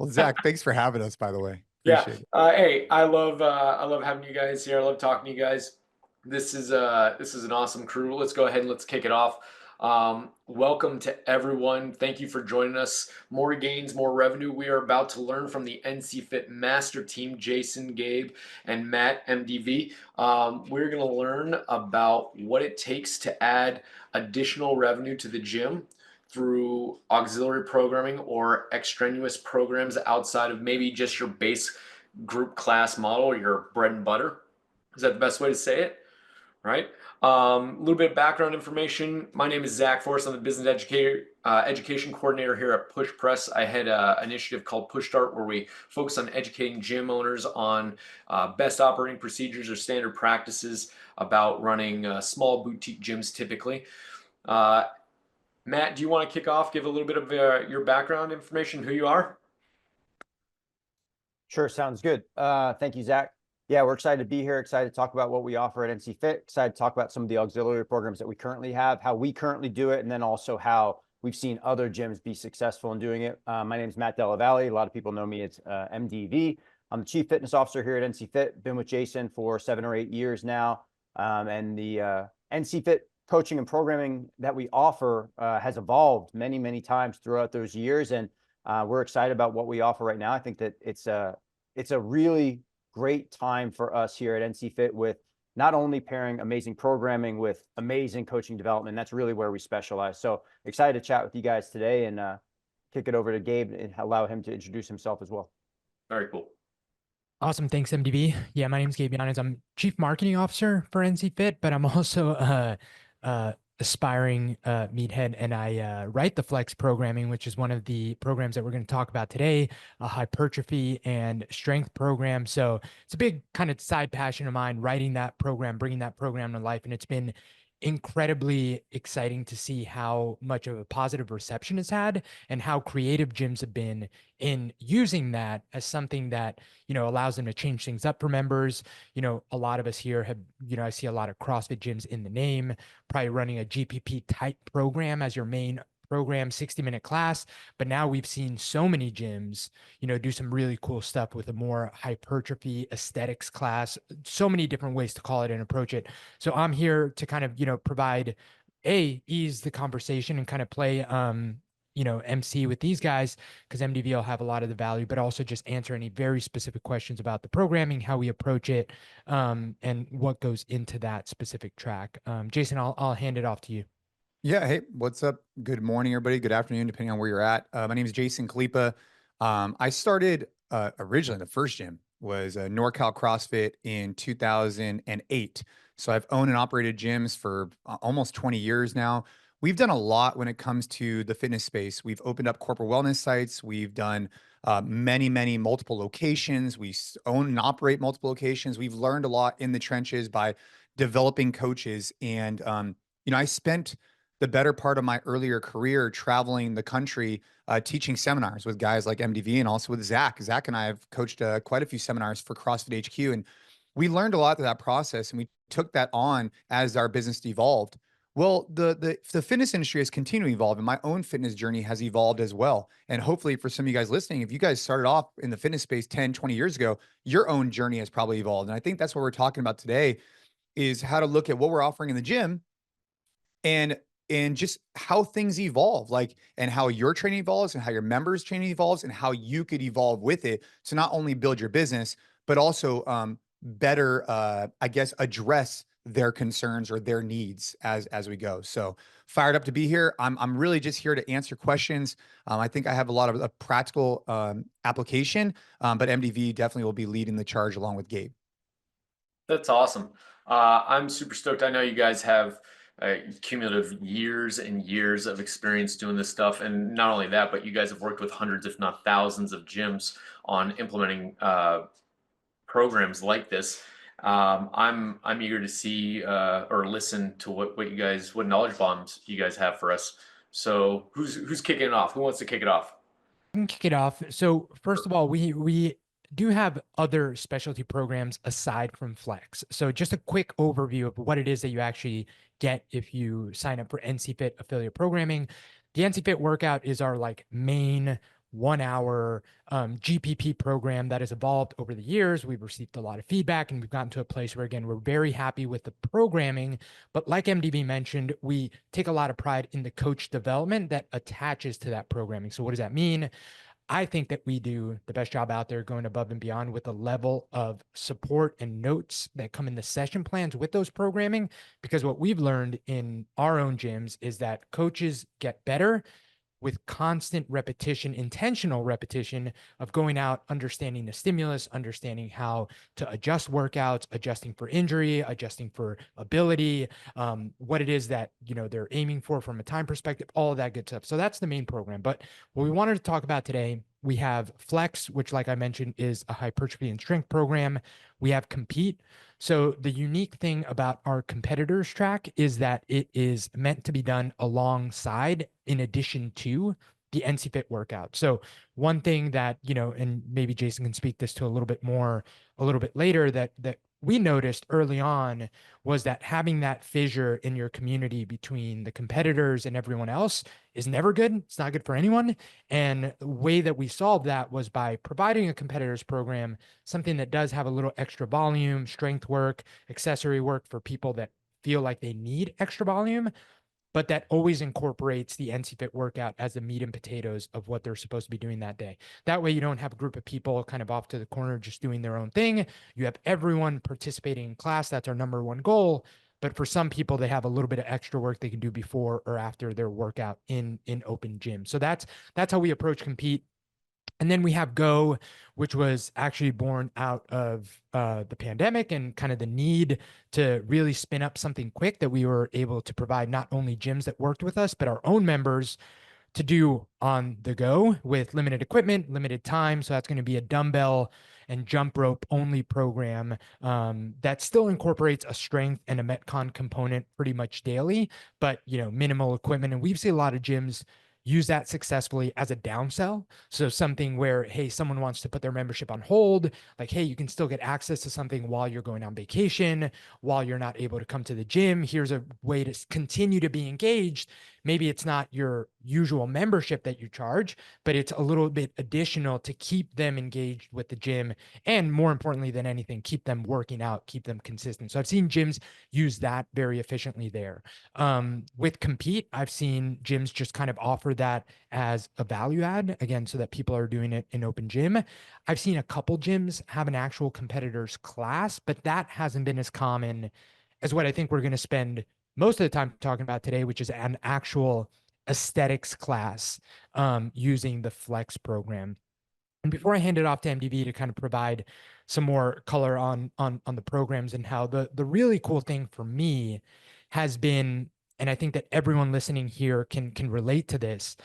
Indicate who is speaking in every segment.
Speaker 1: Well, Zach, thanks for having us, by the way.
Speaker 2: Yeah.
Speaker 1: Appreciate it.
Speaker 2: Hey, I love having you guys here. I love talking to you guys. This is an awesome crew. Let's go ahead and let's kick it off. Welcome to everyone. Thank you for joining us. More gains, more revenue. We are about to learn from the NCFIT master team, Jason, Gabe, and Matt, MDV. We're going to learn about what it takes to add additional revenue to the gym through auxiliary programming or extraneous programs outside of maybe just your base group class model, your bread and butter. Is that the best way to say it? Right. A little bit of background information. My name is Zach Forrest. I'm the business education coordinator here at Push Press. I head an initiative called PushStart, where we focus on educating gym owners on best operating procedures or standard practices about running small boutique gyms typically. Matt, do you want to kick off, give a little bit of your background information, who you are?
Speaker 3: Sure, sounds good. Thank you, Zach. Yeah, we're excited to be here, excited to talk about what we offer at NCFIT, excited to talk about some of the auxiliary programs that we currently have, how we currently do it, and then also how we've seen other gyms be successful in doing it. My name is Matt DellaValle. A lot of people know me as MDV. I'm the Chief Fitness Officer here at NCFIT, been with Jason for 7 or 8 years now. And the NCFIT coaching and programming that we offer has evolved many, many times throughout those years. And we're excited about what we offer right now. I think that it's a really great time for us here at NCFIT with not only pairing amazing programming with amazing coaching development. That's really where we specialize. So excited to chat with you guys today and kick it over to Gabe and allow him to introduce himself as well.
Speaker 2: Very cool.
Speaker 4: Awesome. Thanks, MDB. Yeah, my name is Gabe Yanez. I'm Chief Marketing Officer for NCFIT, but I'm also aspiring meathead, and I write the Flex programming, which is one of the programs that we're going to talk about today, a hypertrophy and strength program. So it's a big kind of side passion of mine, writing that program, bringing that program to life. And it's been incredibly exciting to see how much of a positive reception it's had and how creative gyms have been in using that as something that, allows them to change things up for members. A lot of us here have, I see a lot of CrossFit gyms in the name, probably running a GPP type program as your main program, 60-minute class. But now we've seen so many gyms, do some really cool stuff with a more hypertrophy aesthetics class, so many different ways to call it and approach it. So I'm here to kind of, provide ease the conversation and kind of play, MC with these guys, because MDV will have a lot of the value, but also just answer any very specific questions about the programming, how we approach it, and what goes into that specific track. Jason, I'll hand it off to you.
Speaker 1: Yeah. Hey, what's up? Good morning, everybody. Good afternoon, depending on where you're at. My name is Jason Khalipa. I started originally, the first gym was NorCal CrossFit in 2008. So I've owned and operated gyms for almost 20 years now. We've done a lot when it comes to the fitness space. We've opened up corporate wellness sites. We've done many multiple locations. We own and operate multiple locations. We've learned a lot in the trenches by developing coaches. And, I spent the better part of my earlier career traveling the country, teaching seminars with guys like MDV and also with Zach. Zach and I have coached quite a few seminars for CrossFit HQ, and we learned a lot through that process, and we took that on as our business evolved. Well, the fitness industry has continued to evolve, and my own fitness journey has evolved as well. And hopefully for some of you guys listening, if you guys started off in the fitness space 10, 20 years ago, your own journey has probably evolved. And I think that's what we're talking about today, is how to look at what we're offering in the gym and just how things evolve, and how your training evolves and how your members' training evolves and how you could evolve with it to not only build your business, but also better, address their concerns or their needs as we go. So fired up to be here. I'm really just here to answer questions. I think I have a lot of a practical application, but MDV definitely will be leading the charge along with Gabe.
Speaker 2: That's awesome. I'm super stoked. I know you guys have cumulative years and years of experience doing this stuff. And not only that, but you guys have worked with hundreds, if not thousands of gyms on implementing programs like this. I'm eager to see or listen to what knowledge bombs you guys have for us. So who's kicking it off? Who wants to kick it off?
Speaker 4: I can kick it off. So first of all, we do have other specialty programs aside from Flex. So just a quick overview of what it is that you actually get if you sign up for NCFIT affiliate programming. The NCFIT workout is our main 1 hour GPP program that has evolved over the years. We've received a lot of feedback, and we've gotten to a place where, again, we're very happy with the programming. But like MDB mentioned, we take a lot of pride in the coach development that attaches to that programming. So what does that mean? I think that we do the best job out there, going above and beyond with the level of support and notes that come in the session plans with those programming, because what we've learned in our own gyms is that coaches get better with constant repetition, intentional repetition of going out, understanding the stimulus, understanding how to adjust workouts, adjusting for injury, adjusting for ability, what it is that, they're aiming for from a time perspective, all of that good stuff. So that's the main program. But what we wanted to talk about today, we have Flex, which, like I mentioned, is a hypertrophy and strength program. We have Compete. So the unique thing about our competitors track is that it is meant to be done alongside, in addition to, the NCFIT workout. So one thing that, and maybe Jason can speak this to a little bit more a little bit later, that we noticed early on was that having that fissure in your community between the competitors and everyone else is never good. It's not good for anyone. And the way that we solved that was by providing a competitors program, something that does have a little extra volume, strength work, accessory work for people that feel like they need extra volume, but that always incorporates the NCFIT workout as the meat and potatoes of what they're supposed to be doing that day. That way you don't have a group of people kind of off to the corner just doing their own thing. You have everyone participating in class. That's our number one goal. But for some people, they have a little bit of extra work they can do before or after their workout in open gym. So that's how we approach Compete. And then we have Go, which was actually born out of the pandemic and kind of the need to really spin up something quick that we were able to provide not only gyms that worked with us, but our own members to do on the go with limited equipment, limited time. So that's going to be a dumbbell and jump rope only program that still incorporates a strength and a Metcon component pretty much daily, but minimal equipment. And we've seen a lot of gyms use that successfully as a downsell. So something where, hey, someone wants to put their membership on hold, like, hey, you can still get access to something while you're going on vacation, while you're not able to come to the gym. Here's a way to continue to be engaged. Maybe it's not your usual membership that you charge, but it's a little bit additional to keep them engaged with the gym. And more importantly than anything, keep them working out, keep them consistent. So I've seen gyms use that very efficiently there. With Compete, I've seen gyms just kind of offer that as a value add, again, so that people are doing it in open gym. I've seen a couple gyms have an actual competitors class, but that hasn't been as common as what I think we're going to spend most of the time talking about today, which is an actual aesthetics class using the Flex program. And before I hand it off to MDB to kind of provide some more color on the programs and how the really cool thing for me has been, and I think that everyone listening here can relate to this,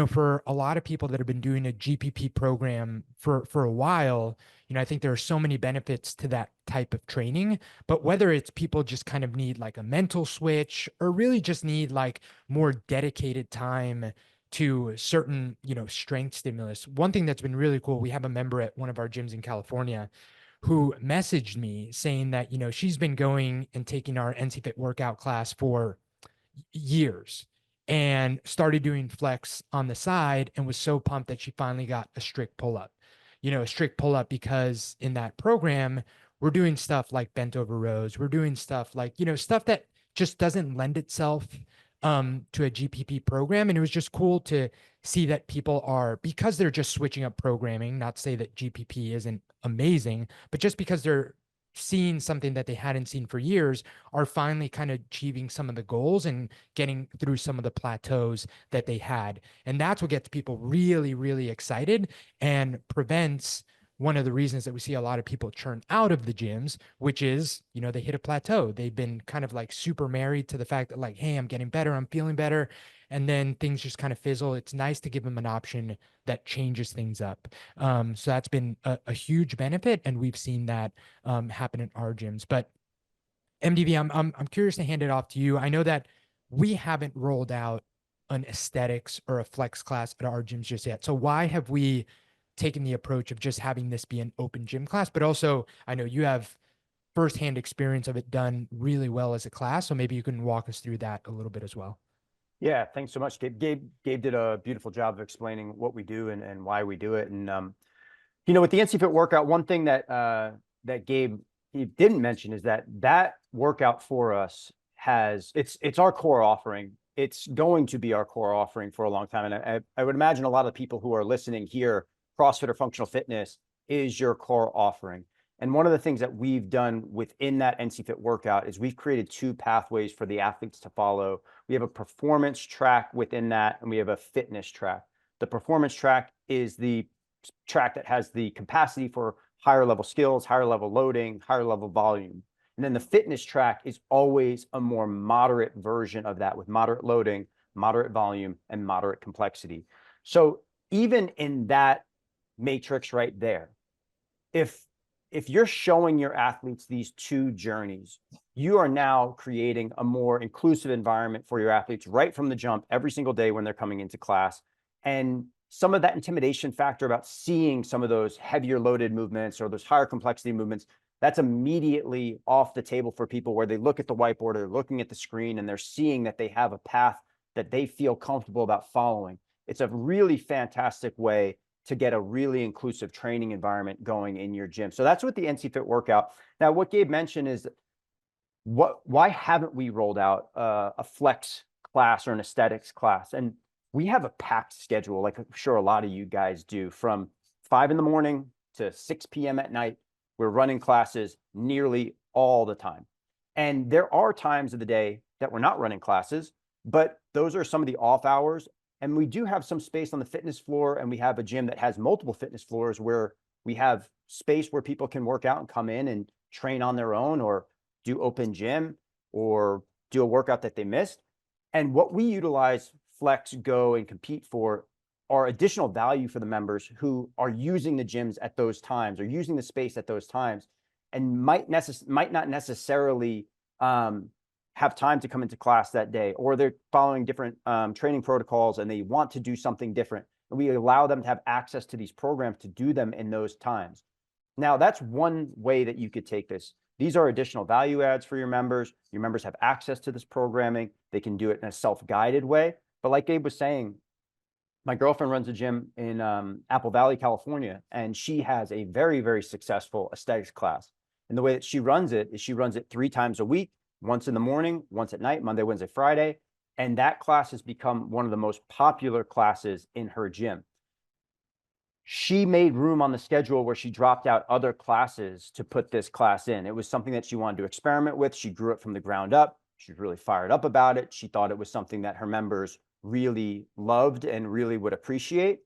Speaker 4: for a lot of people that have been doing a GPP program for a while, I think there are so many benefits to that type of training. But whether it's people just kind of need like a mental switch or really just need like more dedicated time to certain, strength stimulus. One thing that's been really cool, we have a member at one of our gyms in California who messaged me saying that, she's been going and taking our NCFIT workout class for years and started doing flex on the side and was so pumped that she finally got a strict pull-up. A strict pull-up because in that program, we're doing stuff like bent over rows. We're doing stuff like, stuff that just doesn't lend itself to a GPP program. And it was just cool to see that people are, because they're just switching up programming, not to say that GPP isn't amazing, but just because they're seeing something that they hadn't seen for years, are finally kind of achieving some of the goals and getting through some of the plateaus that they had. And that's what gets people really, really excited and prevents one of the reasons that we see a lot of people churn out of the gyms, which is, they hit a plateau. They've been kind of like super married to the fact that like, hey, I'm getting better, I'm feeling better. And then things just kind of fizzle. It's nice to give them an option that changes things up. So that's been a huge benefit. And we've seen that happen in our gyms. But MDB, I'm curious to hand it off to you. I know that we haven't rolled out an aesthetics or a flex class at our gyms just yet. So why have we taken the approach of just having this be an open gym class? But also, I know you have firsthand experience of it done really well as a class. So maybe you can walk us through that a little bit as well.
Speaker 3: Yeah, thanks so much, Gabe. Gabe did a beautiful job of explaining what we do and why we do it. And with the NCFIT workout, one thing that that Gabe he didn't mention is that workout for us it's our core offering. It's going to be our core offering for a long time. And I would imagine a lot of people who are listening here, CrossFit or functional fitness is your core offering. And one of the things that we've done within that NCFIT workout is we've created 2 pathways for the athletes to follow. We have a performance track within that, and we have a fitness track. The performance track is the track that has the capacity for higher level skills, higher level loading, higher level volume. And then the fitness track is always a more moderate version of that with moderate loading, moderate volume, and moderate complexity. So even in that matrix right there, if you're showing your athletes these 2 journeys, you are now creating a more inclusive environment for your athletes right from the jump every single day when they're coming into class. And some of that intimidation factor about seeing some of those heavier loaded movements or those higher complexity movements, that's immediately off the table for people where they look at the whiteboard or they're looking at the screen and they're seeing that they have a path that they feel comfortable about following. It's a really fantastic way to get a really inclusive training environment going in your gym. So that's what the NCFIT workout. Now, what Gabe mentioned is why haven't we rolled out a flex class or an aesthetics class? And we have a packed schedule, like I'm sure a lot of you guys do, from 5 in the morning to 6 p.m. at night. We're running classes nearly all the time. And there are times of the day that we're not running classes, but those are some of the off hours. And we do have some space on the fitness floor, and we have a gym that has multiple fitness floors where we have space where people can work out and come in and train on their own or do open gym or do a workout that they missed. And what we utilize Flex, Go, and Compete for are additional value for the members who are using the gyms at those times or using the space at those times and might not necessarily have time to come into class that day, or they're following different training protocols and they want to do something different. And we allow them to have access to these programs to do them in those times. Now, that's one way that you could take this. These are additional value adds for your members. Your members have access to this programming. They can do it in a self-guided way. But like Gabe was saying, my girlfriend runs a gym in Apple Valley, California, and she has a very, very successful aesthetics class. And the way that she runs it is she runs it 3 times a week, once in the morning, once at night, Monday, Wednesday, Friday. And that class has become one of the most popular classes in her gym. She made room on the schedule where she dropped out other classes to put this class in. It was something that she wanted to experiment with. She grew it from the ground up. She was really fired up about it. She thought it was something that her members really loved and really would appreciate.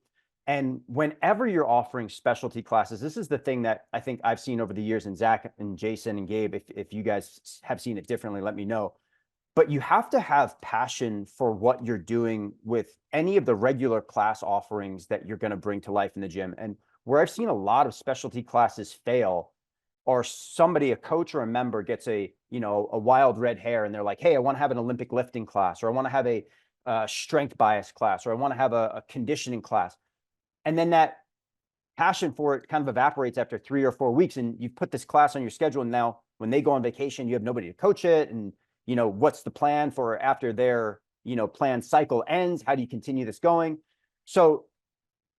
Speaker 3: And whenever you're offering specialty classes, this is the thing that I think I've seen over the years, and Zach and Jason and Gabe, if you guys have seen it differently, let me know. But you have to have passion for what you're doing with any of the regular class offerings that you're going to bring to life in the gym. And where I've seen a lot of specialty classes fail, or somebody, a coach or a member gets a wild red hair and they're like, hey, I want to have an Olympic lifting class, or I want to have a strength bias class, or I want to have a conditioning class. And then that passion for it kind of evaporates after 3 or 4 weeks. And you've put this class on your schedule. And now when they go on vacation, you have nobody to coach it. And, what's the plan for after their, planned cycle ends? How do you continue this going? So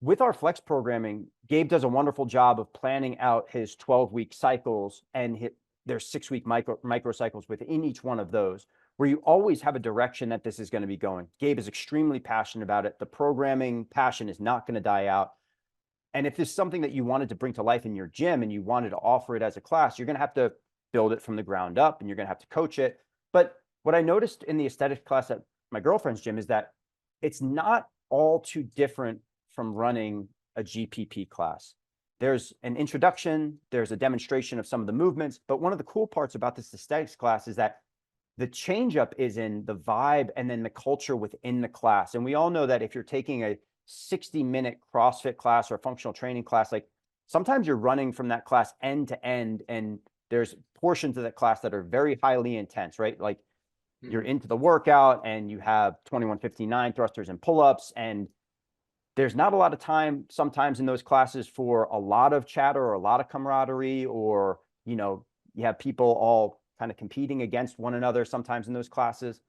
Speaker 3: with our flex programming, Gabe does a wonderful job of planning out his 12-week cycles and their 6-week micro cycles within each one of those, where you always have a direction that this is going to be going. Gabe is extremely passionate about it. The programming passion is not going to die out. And if there's something that you wanted to bring to life in your gym and you wanted to offer it as a class, you're going to have to build it from the ground up and you're going to have to coach it. But what I noticed in the aesthetic class at my girlfriend's gym is that it's not all too different from running a GPP class. There's an introduction, there's a demonstration of some of the movements, but one of the cool parts about this aesthetics class is that the change up is in the vibe and then the culture within the class. And we all know that if you're taking a 60-minute CrossFit class or a functional training class, like sometimes you're running from that class end to end, and there's portions of that class that are very highly intense, right? Like you're into the workout and you have 2159 thrusters and pull-ups, and there's not a lot of time sometimes in those classes for a lot of chatter or a lot of camaraderie, or, you have people all kind of competing against one another sometimes in those classes.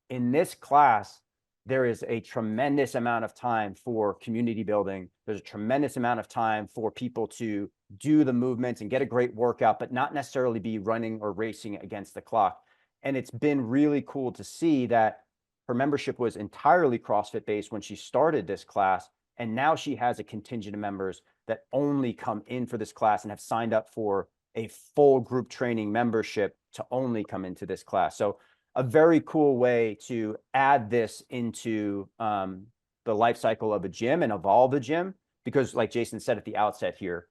Speaker 3: In this class, there is a tremendous amount of time for community building. There's a tremendous amount of time for people to do the movements and get a great workout, but not necessarily be running or racing against the clock. And it's been really cool to see that her membership was entirely CrossFit based when she started this class. And now she has a contingent of members that only come in for this class and have signed up for a full group training membership to only come into this class. So a very cool way to add this into the life cycle of a gym and evolve a gym, because like Jason said at the outset here,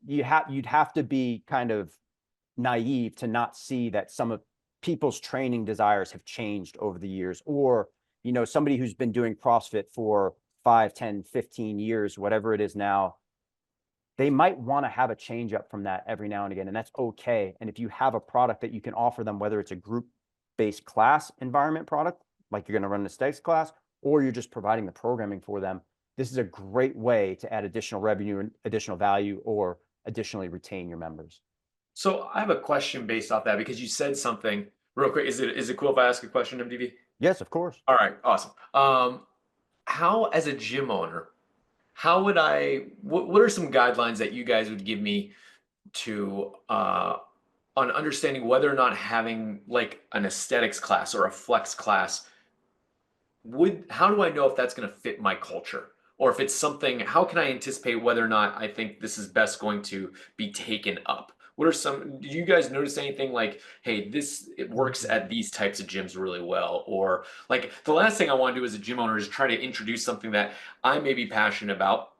Speaker 3: you'd have to be kind of naive to not see that some of people's training desires have changed over the years, or, you know, somebody who's been doing CrossFit for 5, 10, 15 years, whatever it is now, they might want to have a change up from that every now and again, and that's okay. And if you have a product that you can offer them, whether it's a group-based class environment product, like you're going to run an aesthetics class, or you're just providing the programming for them, this is a great way to add additional revenue and additional value, or additionally retain your members.
Speaker 2: So I have a question based off that, because you said something real quick. Is it cool if I ask a question, MDV?
Speaker 3: Yes, of course.
Speaker 2: All right, awesome. How, as a gym owner, how would what are some guidelines that you guys would give me to on understanding whether or not having like an aesthetics class or a flex class how do I know if that's going to fit my culture? Or if it's something, how can I anticipate whether or not I think this is best going to be taken up? What are some, do you guys notice anything like, hey, it works at these types of gyms really well? Or like the last thing I want to do as a gym owner is try to introduce something that I may be passionate about,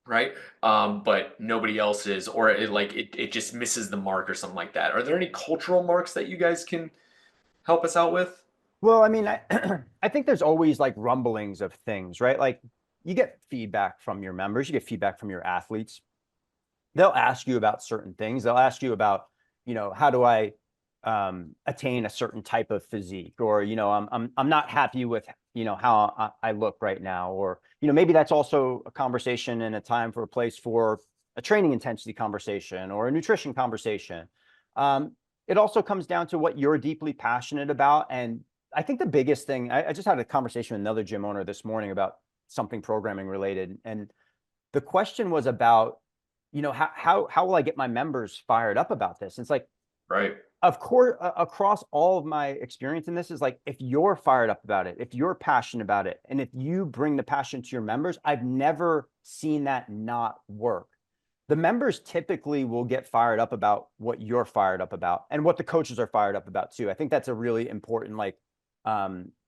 Speaker 2: right? But nobody else is, or it just misses the mark or something like that. Are there any cultural marks that you guys can help us out with?
Speaker 3: Well, I mean, I think there's always like rumblings of things, right? Like you get feedback from your members, you get feedback from your athletes. They'll ask you about certain things. They'll ask you about, you know, how do I attain a certain type of physique, or, you know, I'm not happy with, you know, how I look right now, or, you know, maybe that's also a conversation and a time for a place for a training intensity conversation or a nutrition conversation. It also comes down to what you're deeply passionate about. And I think the biggest thing, I just had a conversation with another gym owner this morning about something programming related. And the question was about, you know, how will I get my members fired up about this? And it's like,
Speaker 2: right.
Speaker 3: Of course, across all of my experience in this is like, if you're fired up about it, if you're passionate about it, and if you bring the passion to your members, I've never seen that not work. The members typically will get fired up about what you're fired up about, and what the coaches are fired up about too. I think that's a really important like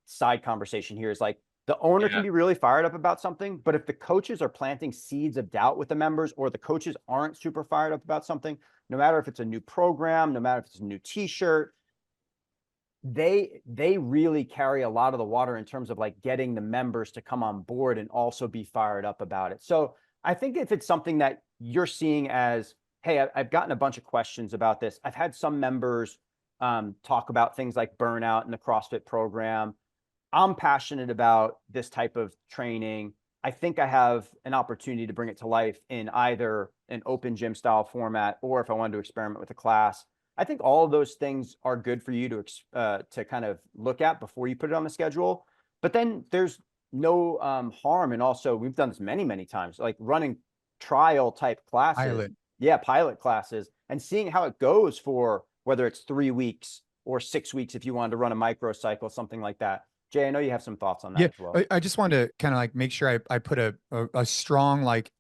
Speaker 3: side conversation here, is like the owner can be really fired up about something, but if the coaches are planting seeds of doubt with the members, or the coaches aren't super fired up about something, no matter if it's a new program, no matter if it's a new t-shirt, they really carry a lot of the water in terms of like getting the members to come on board and also be fired up about it. So I think if it's something that you're seeing as, hey, I've gotten a bunch of questions about this. I've had some members talk about things like burnout in the CrossFit program. I'm passionate about this type of training. I think I have an opportunity to bring it to life in either an open gym style format, or if I wanted to experiment with a class. I think all of those things are good for you to kind of look at before you put it on the schedule. But then there's no harm. And also, we've done this many, many times, like running trial type classes.
Speaker 1: Pilot.
Speaker 3: Yeah, pilot classes, and seeing how it goes for whether it's 3 weeks or 6 weeks if you wanted to run a microcycle, something like that. Jay, I know you have some thoughts on that as well.
Speaker 1: I just wanted to kind of like make sure I put a strong like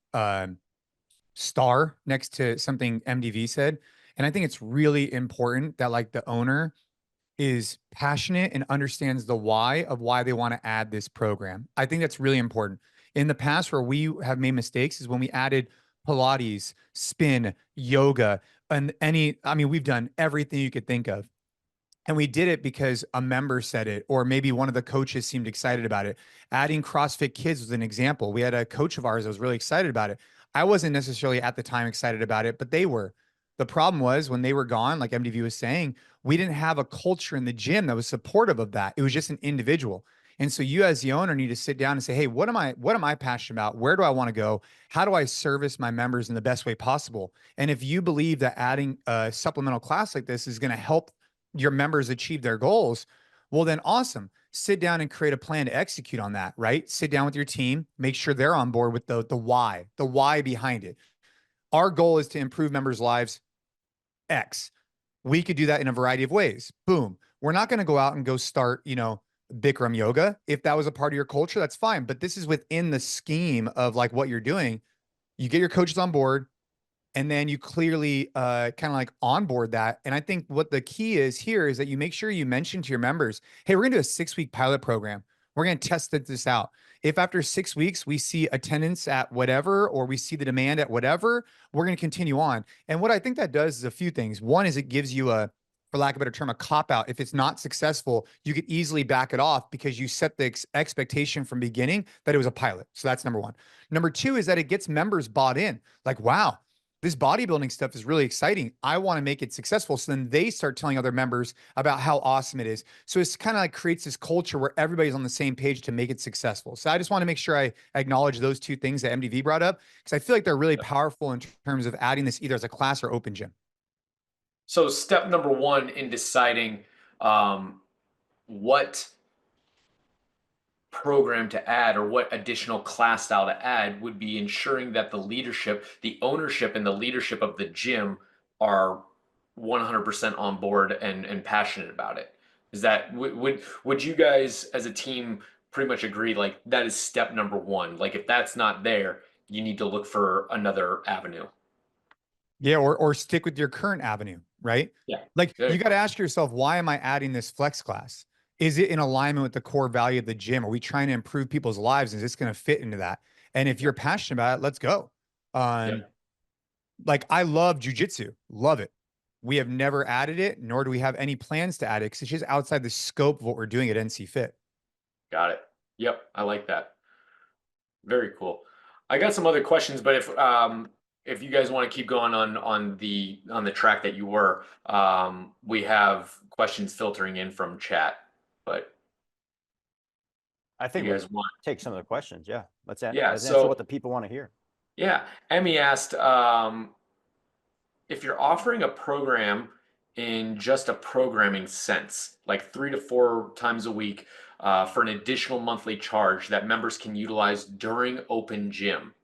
Speaker 1: star next to something MDV said. And I think it's really important that like the owner is passionate and understands the why of why they want to add this program. I think that's really important. In the past, where we have made mistakes is when we added Pilates, spin, yoga, and we've done everything you could think of. And we did it because a member said it, or maybe one of the coaches seemed excited about it. Adding CrossFit Kids was an example. We had a coach of ours that was really excited about it. I wasn't necessarily at the time excited about it, but they were. The problem was when they were gone, like MDV was saying, we didn't have a culture in the gym that was supportive of that. It was just an individual. And so you as the owner need to sit down and say, hey, what am I passionate about? Where do I want to go? How do I service my members in the best way possible? And if you believe that adding a supplemental class like this is going to help your members achieve their goals, well, then awesome. sit down and create a plan to execute on that, right? Sit down with your team, make sure they're on board with the why behind it. Our goal is to improve members' lives X. We could do that in a variety of ways. Boom. We're not going to go out and go start, Bikram yoga. If that was a part of your culture, that's fine. But this is within the scheme of like what you're doing. You get your coaches on board, and then you clearly kind of like onboard that. And I think what the key is here is that you make sure you mention to your members, hey, we're going to do a 6-week pilot program. We're going to test this out. If after 6 weeks we see attendance at whatever, or we see the demand at whatever, we're going to continue on. And what I think that does is a few things. One is it gives you a, for lack of a better term, a cop out. If it's not successful, you could easily back it off because you set the expectation from beginning that it was a pilot. So that's number one. Number two is that it gets members bought in. Like, wow, this bodybuilding stuff is really exciting. I want to make it successful. So then they start telling other members about how awesome it is. So it's kind of like creates this culture where everybody's on the same page to make it successful. So I just want to make sure I acknowledge those two things that MDV brought up, because I feel like they're really powerful in terms of adding this either as a class or open gym.
Speaker 2: So step number one in deciding what program to add or what additional class style to add would be ensuring that the leadership, the ownership and the leadership of the gym are 100% on board and passionate about it. Is that, would you guys as a team pretty much agree, like that is step number one? Like if that's not there, you need to look for another avenue.
Speaker 1: Yeah, or stick with your current avenue, right?
Speaker 2: Yeah.
Speaker 1: Like you got to ask yourself, why am I adding this flex class? Is it in alignment with the core value of the gym? Are we trying to improve people's lives? Is this going to fit into that? And if you're passionate about it, let's go. Like I love jujitsu, love it. We have never added it, nor do we have any plans to add it because it's just outside the scope of what we're doing at NCFIT.
Speaker 2: Got it. Yep, I like that. Very cool. I got some other questions, but if you guys want to keep going on the track that you were, we have questions filtering in from chat. But
Speaker 3: I think
Speaker 2: you
Speaker 3: we
Speaker 2: guys want
Speaker 3: take some of the questions. Yeah, let's
Speaker 2: Yeah,
Speaker 3: answer
Speaker 2: so
Speaker 3: what the people want to hear.
Speaker 2: yeah, Emmy asked if you're offering a program in just a programming sense, like 3 to 4 times a week for an additional monthly charge that members can utilize during open gym.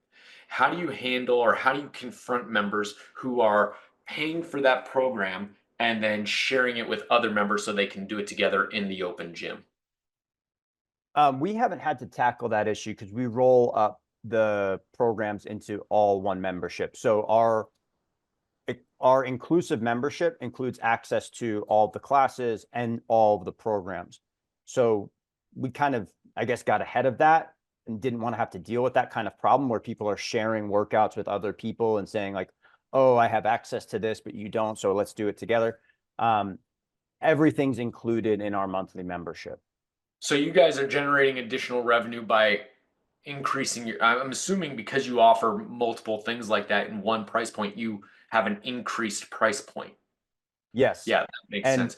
Speaker 2: How do you handle or how do you confront members who are paying for that program and then sharing it with other members so they can do it together in the open gym?
Speaker 3: We haven't had to tackle that issue because we roll up the programs into all one membership. So our inclusive membership includes access to all the classes and all of the programs. So we kind of, I guess, got ahead of that and didn't want to have to deal with that kind of problem where people are sharing workouts with other people and saying like, oh, I have access to this, but you don't, so let's do it together. Everything's included in our monthly membership.
Speaker 2: So you guys are generating additional revenue by increasing your, I'm assuming because you offer multiple things like that in one price point, you have an increased price point.
Speaker 3: Yes.
Speaker 2: Yeah, that makes
Speaker 3: And
Speaker 2: sense.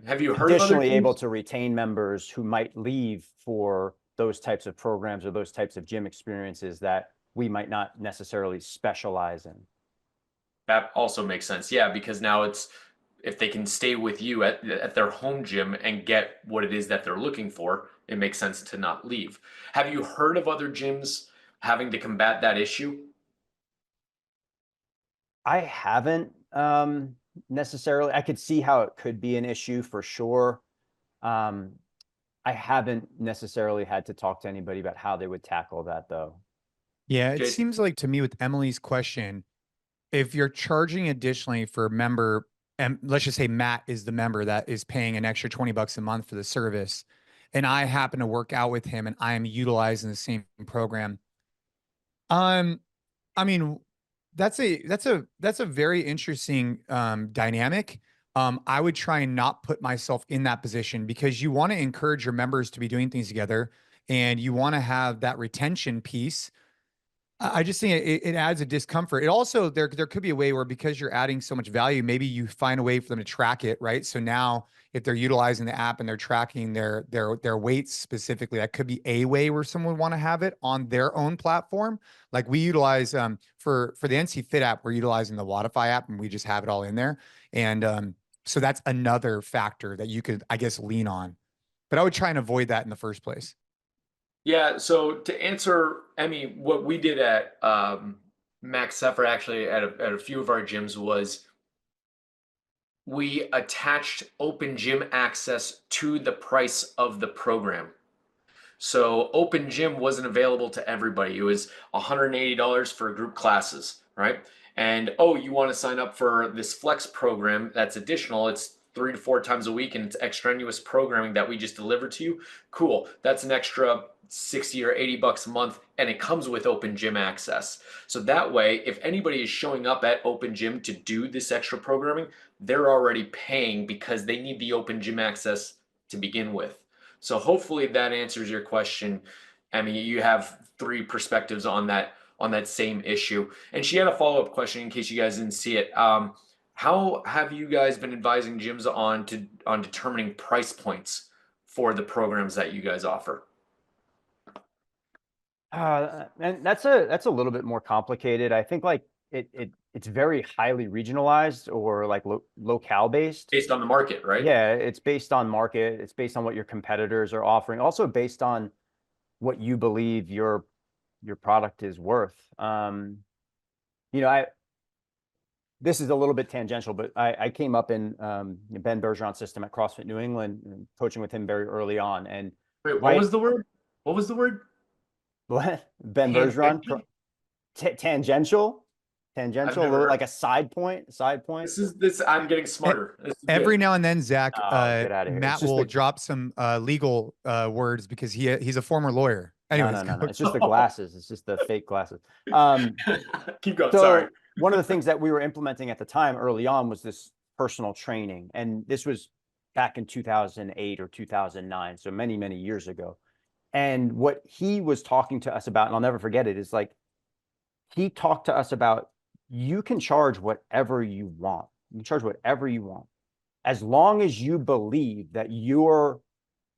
Speaker 2: Have you heard of other
Speaker 3: additionally able
Speaker 2: gyms?
Speaker 3: to retain members who might leave for those types of programs or those types of gym experiences that we might not necessarily specialize in.
Speaker 2: That also makes sense. Yeah, because now it's, if they can stay with you at their home gym and get what it is that they're looking for, it makes sense to not leave. Have you heard of other gyms having to combat that issue?
Speaker 3: I haven't necessarily. I could see how it could be an issue for sure. I haven't necessarily had to talk to anybody about how they would tackle that though.
Speaker 1: Yeah, it
Speaker 2: Jason?
Speaker 1: seems like to me with Emily's question, if you're charging additionally for a member, and let's just say Matt is the member that is paying an extra $20 a month for the service, and I happen to work out with him and I am utilizing the same program. I mean, that's a very interesting dynamic. I would try and not put myself in that position because you want to encourage your members to be doing things together and you want to have that retention piece. I just think it adds a discomfort. It also, there could be a way where because you're adding so much value, maybe you find a way for them to track it, right? So now if they're utilizing the app and they're tracking their weights specifically, that could be a way where someone would want to have it on their own platform. Like we utilize for the NCFIT app, we're utilizing the Wodify app and we just have it all in there. And so that's another factor that you could, I guess, lean on. but I would try and avoid that in the first place.
Speaker 2: Yeah. So to answer Emmy, what we did at Max Zephyr actually at a few of our gyms was we attached open gym access to the price of the program. So open gym wasn't available to everybody. It was $180 for group classes, right? And oh, you want to sign up for this flex program that's additional. It's 3 to 4 times a week and it's extraneous programming that we just deliver to you. Cool. That's an extra 60 or 80 bucks a month and it comes with open gym access. So that way, if anybody is showing up at open gym to do this extra programming, they're already paying because they need the open gym access to begin with. So hopefully that answers your question. Emmy, you have 3 perspectives on that same issue. And she had a follow-up question in case you guys didn't see it. How have you guys been advising gyms on determining price points for the programs that you guys offer?
Speaker 3: And that's a little bit more complicated. I think like it's very highly regionalized or like locale based.
Speaker 2: Based on the market, right?
Speaker 3: Yeah, it's based on market. It's based on what your competitors are offering. Also based on what you believe your product is worth. You know, this is a little bit tangential, but I came up in Ben Bergeron's system at CrossFit New England, and coaching with him very early on. And
Speaker 2: wait, what was the word? What was the word?
Speaker 3: What? Ben Bergeron? Tangential? Tangential, a little like a side point.
Speaker 2: This. I'm getting smarter.
Speaker 1: Every now and then, Zach,
Speaker 3: get out of here.
Speaker 1: Matt will drop some legal words because he's a former lawyer. Anyways,
Speaker 3: no. It's just the glasses. It's just the fake glasses.
Speaker 2: Keep going.
Speaker 3: So
Speaker 2: Sorry.
Speaker 3: One of the things that we were implementing at the time early on was this personal training, and this was back in 2008 or 2009, so many, many years ago. And what he was talking to us about, and I'll never forget it, is like he talked to us about you can charge whatever you want. You can charge whatever you want, as long as you believe that you're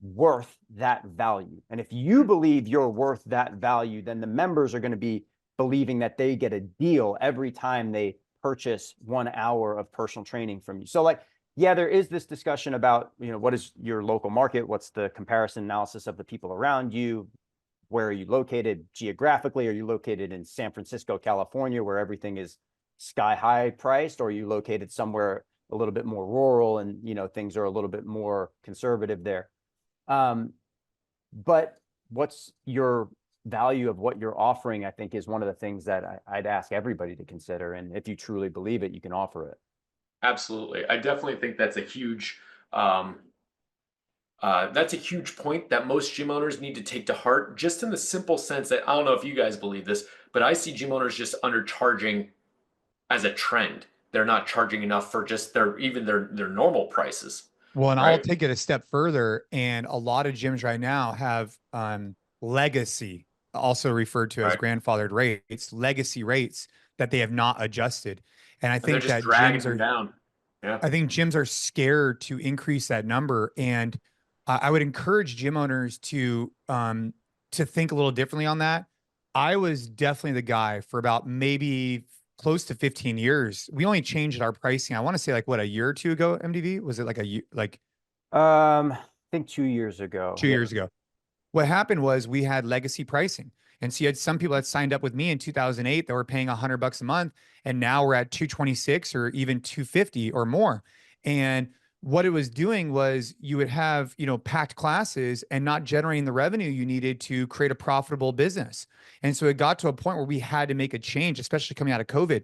Speaker 3: worth that value. And if you believe you're worth that value, then the members are going to be believing that they get a deal every time they purchase 1 hour of personal training from you. So like, yeah, there is this discussion about, you know, what is your local market? What's the comparison analysis of the people around you? Where are you located geographically? Are you located in San Francisco, California, where everything is sky high priced? Or are you located somewhere a little bit more rural and, you know, things are a little bit more conservative there? But what's your value of what you're offering, I think, is one of the things that I'd ask everybody to consider. And if you truly believe it, you can offer it.
Speaker 2: Absolutely. I definitely think that's a huge point that most gym owners need to take to heart, just in the simple sense that, I don't know if you guys believe this, but I see gym owners just undercharging as a trend. They're not charging enough for just their normal prices.
Speaker 1: Well, and
Speaker 2: right?
Speaker 1: I'll take it a step further. And a lot of gyms right now have legacy, also referred to as grandfathered rates, legacy rates that they have not adjusted. And I think that gyms are
Speaker 2: down. Yeah.
Speaker 1: I think gyms are scared to increase that number. And I would encourage gym owners to think a little differently on that. I was definitely the guy for about maybe close to 15 years. We only changed our pricing. I want to say like what, a year or two ago, MDV? Was it like a year, like
Speaker 3: I think 2 years ago.
Speaker 1: 2 years ago. What happened was we had legacy pricing. And so you had some people that signed up with me in 2008 that were paying $100 a month. And now we're at 226 or even 250 or more. And what it was doing was you would have, you know, packed classes and not generating the revenue you needed to create a profitable business. And so it got to a point where we had to make a change, especially coming out of COVID.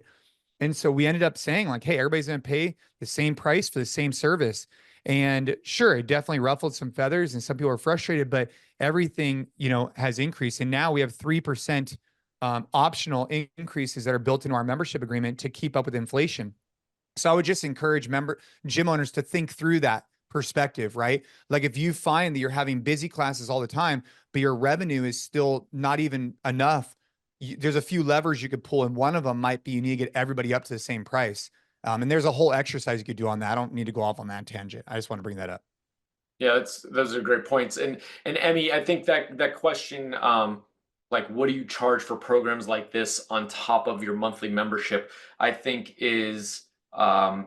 Speaker 1: And so we ended up saying like, hey, everybody's going to pay the same price for the same service. And sure, it definitely ruffled some feathers and some people are frustrated, but everything, you know, has increased. And now we have 3% optional increases that are built into our membership agreement to keep up with inflation. So I would just encourage gym owners to think through that perspective, right? Like if you find that you're having busy classes all the time, but your revenue is still not even enough, there's a few levers you could pull. And one of them might be you need to get everybody up to the same price. And there's a whole exercise you could do on that. I don't need to go off on that tangent. I just want to bring that up.
Speaker 2: Yeah, those are great points. And Emmy, I think that question, like what do you charge for programs like this on top of your monthly membership, I think is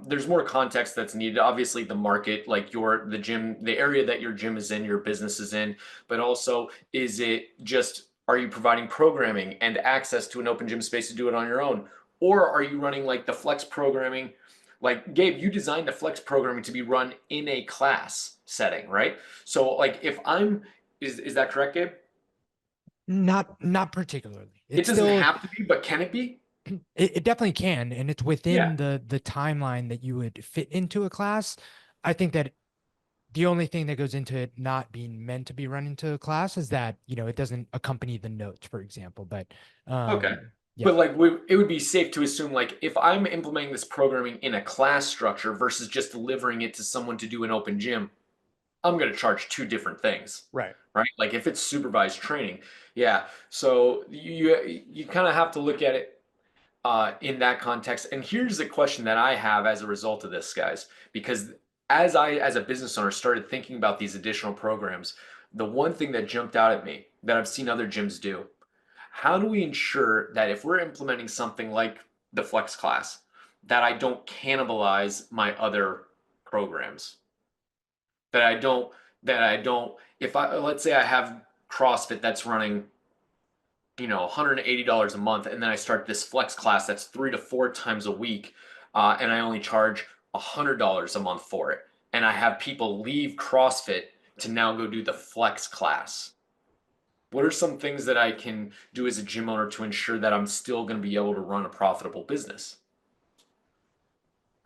Speaker 2: there's more context that's needed. Obviously, the market, like the gym, the area that your gym is in, your business is in, but also, is it just, are you providing programming and access to an open gym space to do it on your own? Or are you running like the flex programming? Like Gabe, you designed the flex programming to be run in a class setting, right? So like if I'm, is that correct, Gabe?
Speaker 4: Not particularly.
Speaker 2: It
Speaker 4: It's
Speaker 2: doesn't
Speaker 4: still
Speaker 2: have to be, but can it be?
Speaker 4: it definitely can, and it's
Speaker 2: Yeah.
Speaker 4: within the timeline that you would fit into a class. I think that the only thing that goes into it not being meant to be run into a class is that, it doesn't accompany the notes, for example. But
Speaker 2: Okay.
Speaker 4: yeah.
Speaker 2: But like it would be safe to assume like if I'm implementing this programming in a class structure versus just delivering it to someone to do an open gym, I'm going to charge two different things,
Speaker 1: Right.
Speaker 2: right? Like if it's supervised training, yeah. So you kind of have to look at it in that context. And here's the question that I have as a result of this, guys, because as a business owner, started thinking about these additional programs, the one thing that jumped out at me that I've seen other gyms do, how do we ensure that if we're implementing something like the flex class, that I don't cannibalize my other programs? That I don't, if I, let's say I have CrossFit that's running, $180 a month, and then I start this flex class that's 3 to 4 times a week, and I only charge $100 a month for it, and I have people leave CrossFit to now go do the flex class. What are some things that I can do as a gym owner to ensure that I'm still going to be able to run a profitable business?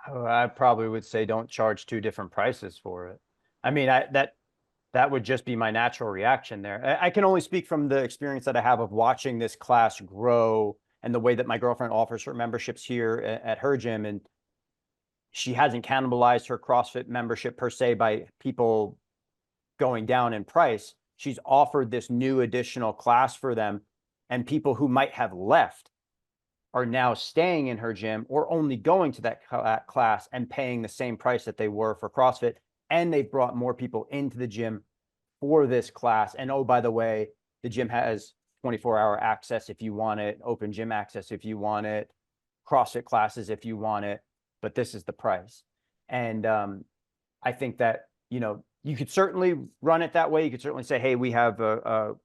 Speaker 3: I probably would say don't charge two different prices for it. I mean, that would just be my natural reaction there. I can only speak from the experience that I have of watching this class grow and the way that my girlfriend offers her memberships here at her gym. And she hasn't cannibalized her CrossFit membership per se by people going down in price. She's offered this new additional class for them, and people who might have left are now staying in her gym or only going to that class and paying the same price that they were for CrossFit. And they've brought more people into the gym for this class. And oh, by the way, the gym has 24-hour access if you want it, open gym access if you want it, CrossFit classes if you want it, but this is the price. And I think that, you could certainly run it that way. You could certainly say, hey, we have a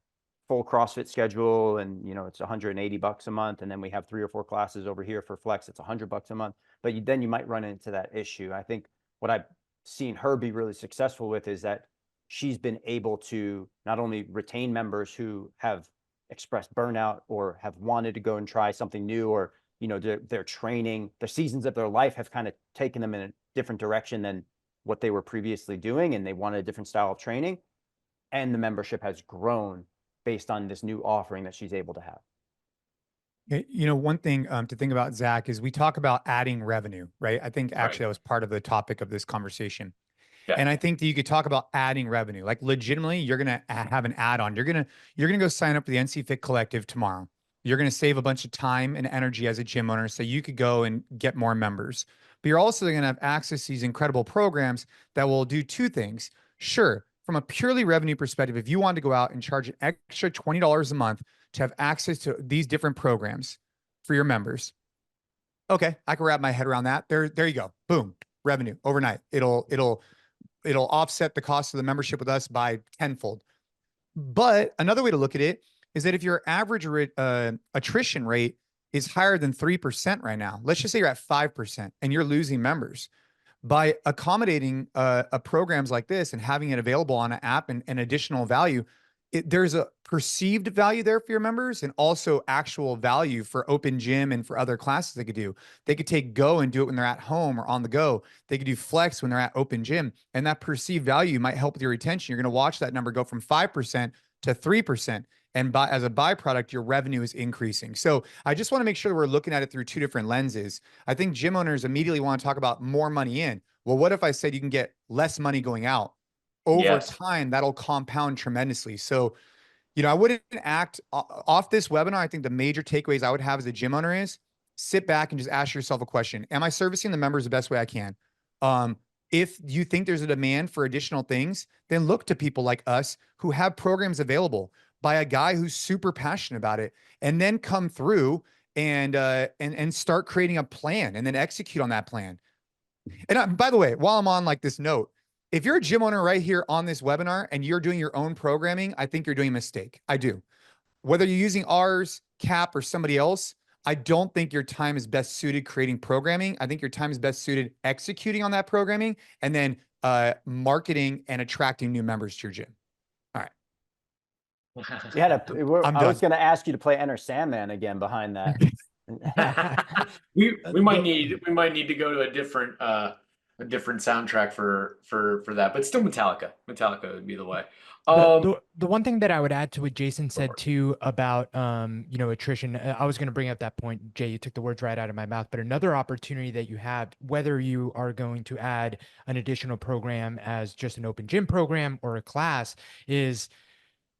Speaker 3: full CrossFit schedule and, it's $180 a month. And then we have 3 or 4 classes over here for flex. It's $100 a month, but then you might run into that issue. I think what I've seen her be really successful with is that she's been able to not only retain members who have expressed burnout or have wanted to go and try something new, or, their training, the seasons of their life have kind of taken them in a different direction than what they were previously doing. And they wanted a different style of training. And the membership has grown based on this new offering that she's able to have.
Speaker 1: One thing to think about, Zach, is we talk about adding revenue, right? I think actually
Speaker 2: Right.
Speaker 1: that was part of the topic of this conversation.
Speaker 2: Yeah.
Speaker 1: And I think that you could talk about adding revenue. Like legitimately, you're going to have an add-on. You're going to go sign up for the NCFIT Collective tomorrow. You're going to save a bunch of time and energy as a gym owner so you could go and get more members. But you're also going to have access to these incredible programs that will do two things. Sure, from a purely revenue perspective, if you want to go out and charge an extra $20 a month to have access to these different programs for your members, okay, I can wrap my head around that. There you go. Boom, revenue overnight. It'll offset the cost of the membership with us by tenfold. But another way to look at it is that if your average attrition rate is higher than 3% right now, let's just say you're at 5% and you're losing members, by accommodating programs like this and having it available on an app and additional value, there's a perceived value there for your members and also actual value for open gym and for other classes they could do. They could take Go and do it when they're at home or on the go. They could do Flex when they're at open gym. And that perceived value might help with your retention. You're going to watch that number go from 5% to 3%. And as a byproduct, your revenue is increasing. So I just want to make sure that we're looking at it through two different lenses. I think gym owners immediately want to talk about more money in. Well, what if I said you can get less money going out? Over
Speaker 2: Yes.
Speaker 1: time, that'll compound tremendously. So, I wouldn't act off this webinar. I think the major takeaways I would have as a gym owner is sit back and just ask yourself a question. Am I servicing the members the best way I can? If you think there's a demand for additional things, then look to people like us who have programs available by a guy who's super passionate about it, and then come through and start creating a plan and then execute on that plan. And by the way, while I'm on like this note, if you're a gym owner right here on this webinar and you're doing your own programming, I think you're doing a mistake. I do. Whether you're using ours, CAP, or somebody else, I don't think your time is best suited creating programming. I think your time is best suited executing on that programming and then marketing and attracting new members to your gym. All right.
Speaker 3: I was going to ask you to play Enter Sandman again behind that.
Speaker 2: we might need to go to a different soundtrack for that, but still Metallica would be the way.
Speaker 4: The one thing that I would add to what Jason said too about attrition, I was going to bring up that point, Jay, you took the words right out of my mouth, but another opportunity that you have, whether you are going to add an additional program as just an open gym program or a class, is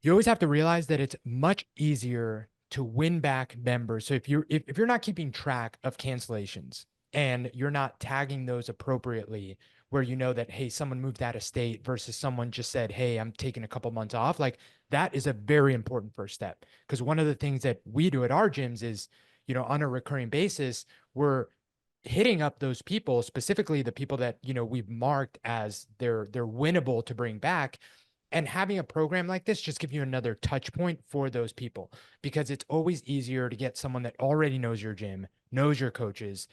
Speaker 4: you always have to realize that it's much easier to win back members. So if you're not keeping track of cancellations and you're not tagging those appropriately, where you know that, hey, someone moved out of state versus someone just said, hey, I'm taking a couple months off, like that is a very important first step. Because one of the things that we do at our gyms is, on a recurring basis, we're hitting up those people, specifically the people that, we've marked as they're winnable to bring back. And having a program like this just gives you another touch point for those people, because it's always easier to get someone that already knows your gym, knows your coaches,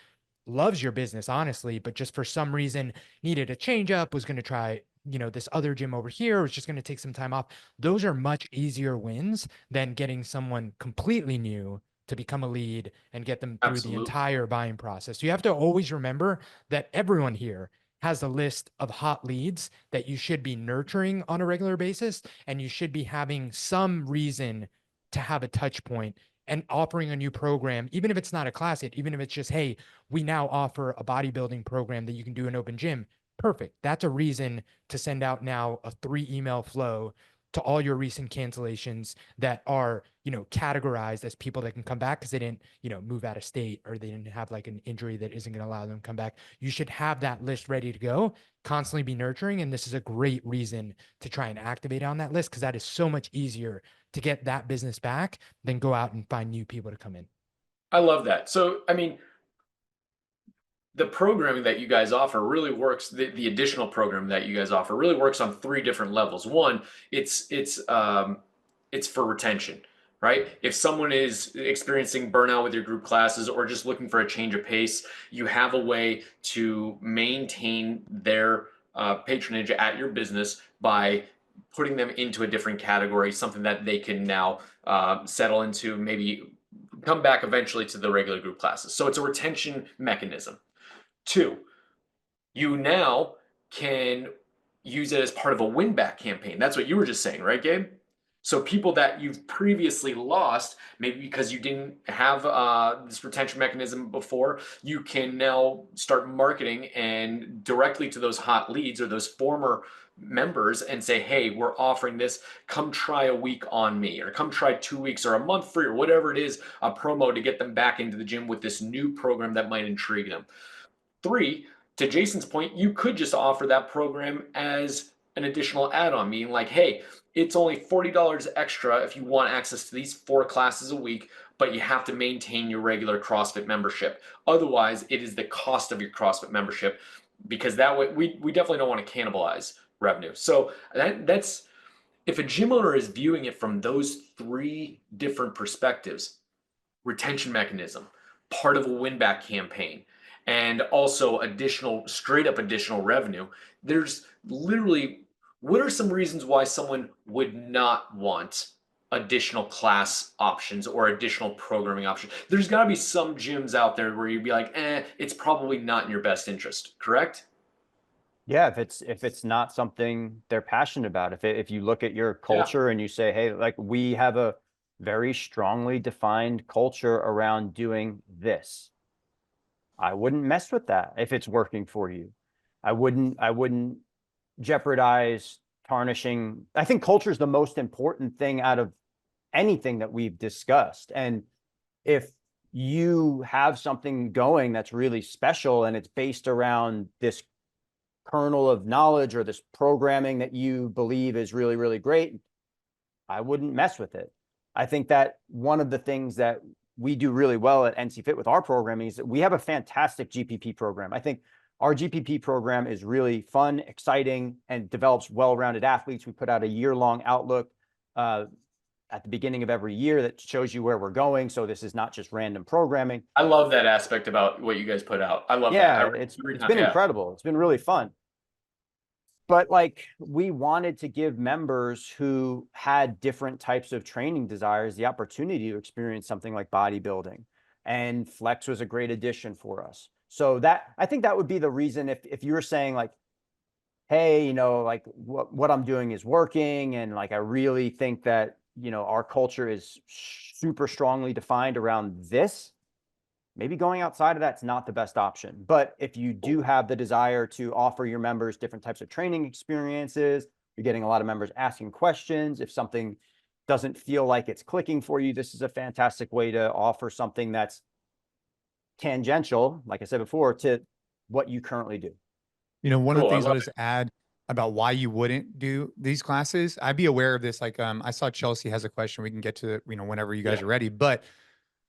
Speaker 4: loves your business, honestly, but just for some reason needed a change up, was going to try, this other gym over here, was just going to take some time off. Those are much easier wins than getting someone completely new to become a lead and get them through the entire buying process. So you have to always remember that everyone here has a list of hot leads that you should be nurturing on a regular basis, and you should be having some reason to have a touch point and offering a new program, even if it's not a class yet, even if it's just, hey, we now offer a bodybuilding program that you can do in open gym. Perfect. That's a reason to send out now a 3-email flow to all your recent cancellations that are, categorized as people that can come back because they didn't, move out of state, or they didn't have like an injury that isn't going to allow them to come back. You should have that list ready to go, constantly be nurturing. And this is a great reason to try and activate on that list, because that is so much easier to get that business back than go out and find new people to come in.
Speaker 2: I love that. So, I mean, the programming that you guys offer really works. The additional program that you guys offer really works on 3 different levels. One, it's for retention, right? If someone is experiencing burnout with your group classes or just looking for a change of pace, you have a way to maintain their patronage at your business by putting them into a different category, something that they can now settle into, maybe come back eventually to the regular group classes. So it's a retention mechanism. 2, you now can use it as part of a win back campaign. That's what you were just saying, right, Gabe? So people that you've previously lost, maybe because you didn't have this retention mechanism before, you can now start marketing and directly to those hot leads or those former members and say, hey, we're offering this, come try a week on me, or come try 2 weeks or a month free, or whatever it is, a promo to get them back into the gym with this new program that might intrigue them. 3, to Jason's point, you could just offer that program as an additional add-on, meaning like, hey, it's only $40 extra if you want access to these 4 classes a week, but you have to maintain your regular CrossFit membership. Otherwise, it is the cost of your CrossFit membership, because that way we definitely don't want to cannibalize revenue. So that's, if a gym owner is viewing it from those 3 different perspectives, retention mechanism, part of a win-back campaign, and also straight up additional revenue, there's literally, what are some reasons why someone would not want additional class options or additional programming options? There's got to be some gyms out there where you'd be like, it's probably not in your best interest, correct?
Speaker 3: Yeah, if it's not something they're passionate about, if you look at your culture and you say, hey, like, we have a very strongly defined culture around doing this, I wouldn't mess with that if it's working for you. I wouldn't jeopardize tarnishing. I think culture is the most important thing out of anything that we've discussed. And if you have something going that's really special and it's based around this kernel of knowledge or this programming that you believe is really, really great, I wouldn't mess with it. I think that one of the things that we do really well at NCFIT with our programming is that we have a fantastic GPP program. I think our GPP program is really fun, exciting, and develops well-rounded athletes. We put out a year-long outlook at the beginning of every year that shows you where we're going. So this is not just random programming.
Speaker 2: I love that aspect about what you guys put out. I love that.
Speaker 3: Yeah, it's been incredible. It's been really fun. But like, we wanted to give members who had different types of training desires the opportunity to experience something like bodybuilding, and Flex was a great addition for us. So that, I think that would be the reason if you were saying like, hey, you know, like what I'm doing is working, and like I really think that, you know, our culture is super strongly defined around this, maybe going outside of that's not the best option. But if you do have the desire to offer your members different types of training experiences, you're getting a lot of members asking questions. If something doesn't feel like it's clicking for you, this is a fantastic way to offer something that's tangential, like I said before, to what you currently do.
Speaker 1: You know, one of the
Speaker 2: Cool, I
Speaker 1: things I'll
Speaker 2: love
Speaker 1: just
Speaker 2: it.
Speaker 1: add about why you wouldn't do these classes, I'd be aware of this. Like, I saw Chelsea has a question. We can get to, you know, whenever you guys
Speaker 2: Yeah.
Speaker 1: are ready. But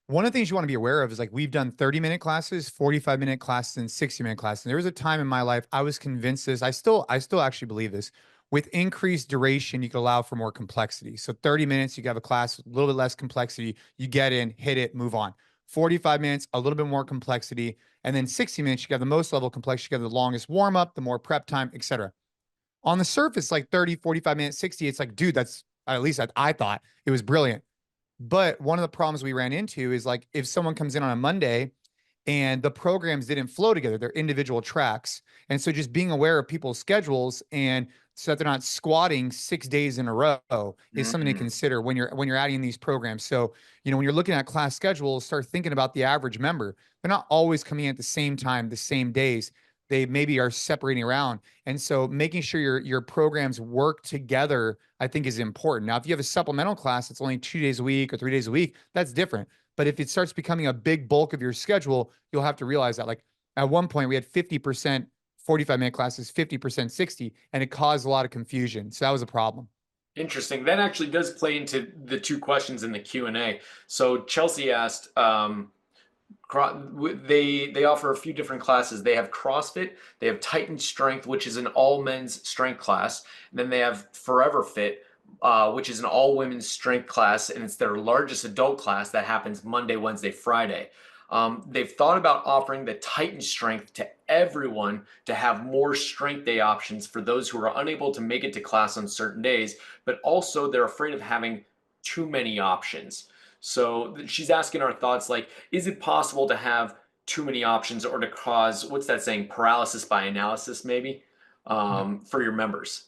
Speaker 1: one of the things you want to be aware of is like we've done 30-minute classes, 45-minute classes, and 60-minute classes. And there was a time in my life I was convinced this. I still actually believe this. With increased duration, you could allow for more complexity. So 30 minutes, you have a class, a little bit less complexity. You get in, hit it, move on. 45 minutes, a little bit more complexity. And then 60 minutes, you have the most level of complexity. You have the longest warm up, the more prep time, etc. On the surface, like 30, 45 minutes, 60, it's like, dude, that's at least I thought it was brilliant. But one of the problems we ran into is like if someone comes in on a Monday and the programs didn't flow together, they're individual tracks. And so just being aware of people's schedules and so that they're not squatting 6 days in a row is something to consider when you're adding these programs. So, you know, when you're looking at class schedules, start thinking about the average member. They're not always coming in at the same time, the same days. They maybe are separating around. And so making sure your programs work together, I think, is important. Now, if you have a supplemental class that's only 2 days a week or 3 days a week, that's different. But if it starts becoming a big bulk of your schedule, you'll have to realize that. Like at one point, we had 50% 45-minute classes, 50% 60, and it caused a lot of confusion. So that was a problem.
Speaker 2: Interesting. That actually does play into the two questions in the Q&A. So Chelsea asked, they offer a few different classes. They have CrossFit, they have Titan Strength, which is an all men's strength class. And then they have Forever Fit, which is an all women's strength class, and it's their largest adult class that happens Monday, Wednesday, Friday. They've thought about offering the Titan Strength to everyone to have more strength day options for those who are unable to make it to class on certain days, but also they're afraid of having too many options. So she's asking our thoughts like, is it possible to have too many options or to cause, what's that saying, paralysis by analysis, maybe, for your members?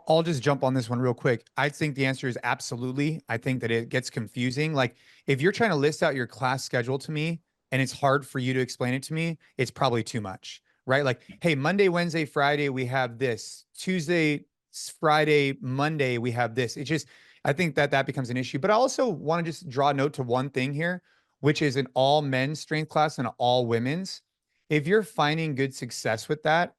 Speaker 1: I'll just jump on this one real quick. I think the answer is absolutely. I think that it gets confusing. Like if you're trying to list out your class schedule to me and it's hard for you to explain it to me, it's probably too much, right? Like, hey, Monday, Wednesday, Friday, we have this. Tuesday, Friday, Monday, we have this. It just, I think that becomes an issue. But I also want to just draw a note to one thing here, which is an all men's strength class and all women's. If you're finding good success with that,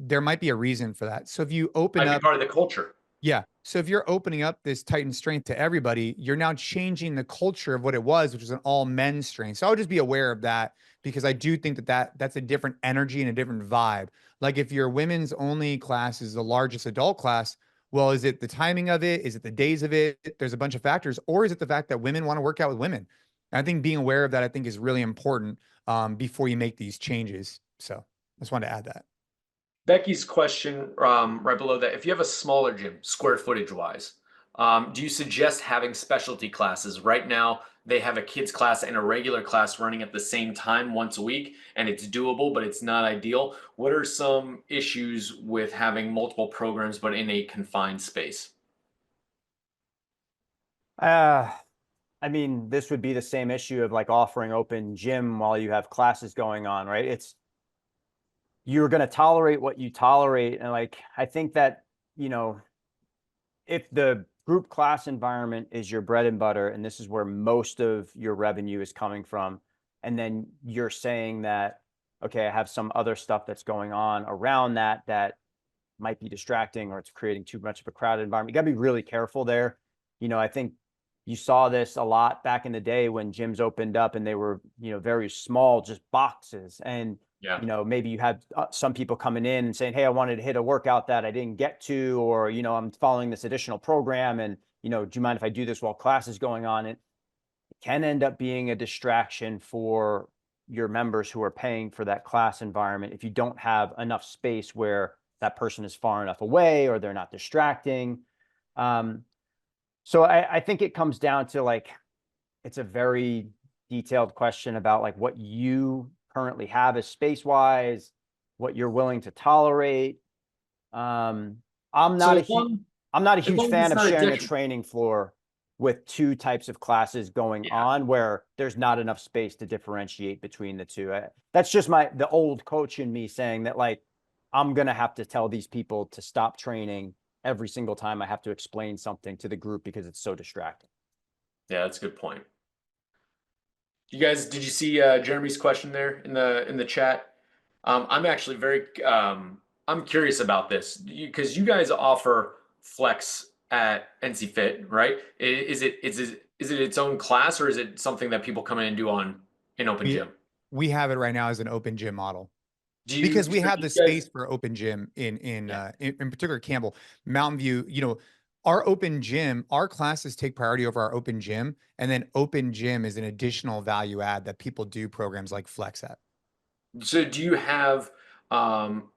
Speaker 1: there might be a reason for that. So if you open
Speaker 2: Might be
Speaker 1: up,
Speaker 2: part of the culture.
Speaker 1: yeah. So if you're opening up this Titan strength to everybody, you're now changing the culture of what it was, which was an all men's strength. So I would just be aware of that because I do think that's a different energy and a different vibe. Like if your women's only class is the largest adult class, well, is it the timing of it? Is it the days of it? There's a bunch of factors, or is it the fact that women want to work out with women? And I think being aware of that, I think, is really important before you make these changes. So I just wanted to add that.
Speaker 2: Becky's question right below that, if you have a smaller gym, square footage wise, do you suggest having specialty classes? Right now, they have a kids class and a regular class running at the same time once a week, and it's doable, but it's not ideal. What are some issues with having multiple programs, but in a confined space?
Speaker 3: I mean, this would be the same issue of like offering open gym while you have classes going on, right? You're going to tolerate what you tolerate. And like, I think that, you know, if the group class environment is your bread and butter, and this is where most of your revenue is coming from, and then you're saying that, okay, I have some other stuff that's going on around that might be distracting, or it's creating too much of a crowded environment. You got to be really careful there. You know, I think, You saw this a lot back in the day when gyms opened up and they were, very small, just boxes. And,
Speaker 2: Yeah.
Speaker 3: maybe you had some people coming in and saying, hey, I wanted to hit a workout that I didn't get to, or, I'm following this additional program. And, do you mind if I do this while class is going on? It can end up being a distraction for your members who are paying for that class environment if you don't have enough space where that person is far enough away or they're not distracting. So I think it comes down to like, it's a very detailed question about like what you currently have as space wise, what you're willing to tolerate. I'm
Speaker 2: So
Speaker 3: not a
Speaker 2: as long,
Speaker 3: I'm not a
Speaker 2: as
Speaker 3: huge
Speaker 2: long as
Speaker 3: fan
Speaker 2: it's
Speaker 3: of
Speaker 2: not
Speaker 3: sharing a
Speaker 2: addiction.
Speaker 3: training floor with two types of classes going
Speaker 2: Yeah.
Speaker 3: on where there's not enough space to differentiate between the two. That's just the old coach in me saying that like, I'm going to have to tell these people to stop training every single time I have to explain something to the group because it's so distracting.
Speaker 2: Yeah, that's a good point. You guys, did you see Jeremy's question there in the chat? I'm actually I'm curious about this because you guys offer flex at NCFIT, right? Is it its own class or is it something that people come in and do on an open
Speaker 1: We
Speaker 2: gym?
Speaker 1: we have it right now as an open gym model.
Speaker 2: Do you
Speaker 1: Because we
Speaker 2: so
Speaker 1: have
Speaker 2: do
Speaker 1: the
Speaker 2: you guys?
Speaker 1: space for open gym
Speaker 2: Yeah.
Speaker 1: in particular Campbell, Mountain View, our open gym, our classes take priority over our open gym, and then open gym is an additional value add that people do programs like Flex at.
Speaker 2: So do you have um,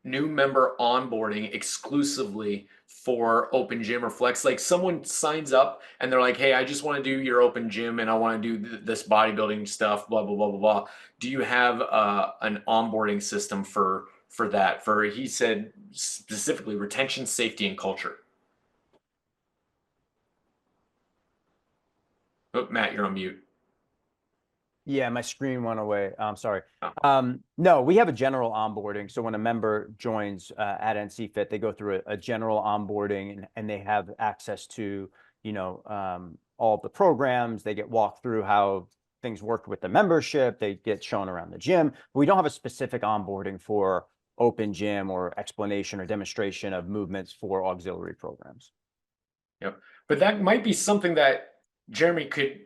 Speaker 2: new member onboarding exclusively for open gym or flex? Like someone signs up and they're like, hey, I just want to do your open gym and I want to do this bodybuilding stuff, blah blah blah blah blah. Do you have an onboarding system for that? For he said specifically retention, safety, and culture. Oh, Matt, you're on mute.
Speaker 3: Yeah, my screen went away. I'm sorry.
Speaker 2: Oh.
Speaker 3: No, we have a general onboarding. So when a member joins at NCFIT, they go through a general onboarding and they have access to, all of the programs. They get walked through how things work with the membership. They get shown around the gym. We don't have a specific onboarding for open gym or explanation or demonstration of movements for auxiliary programs.
Speaker 2: Yep. But that might be something that Jeremy could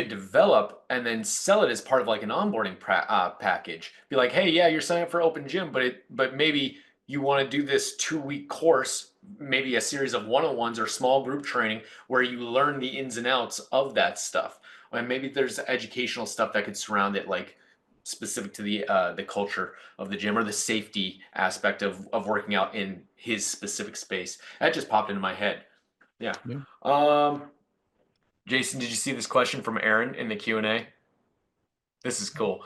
Speaker 2: develop and then sell it as part of like an onboarding package. Be like, hey, yeah, you're signing up for open gym, but maybe you want to do this 2-week course, maybe a series of one-on-ones or small group training where you learn the ins and outs of that stuff. And maybe there's educational stuff that could surround it, like specific to the culture of the gym or the safety aspect of working out in his specific space. That just popped into my head. Yeah.
Speaker 1: Yeah.
Speaker 2: Jason, did you see this question from Aaron in the Q&A? This is cool.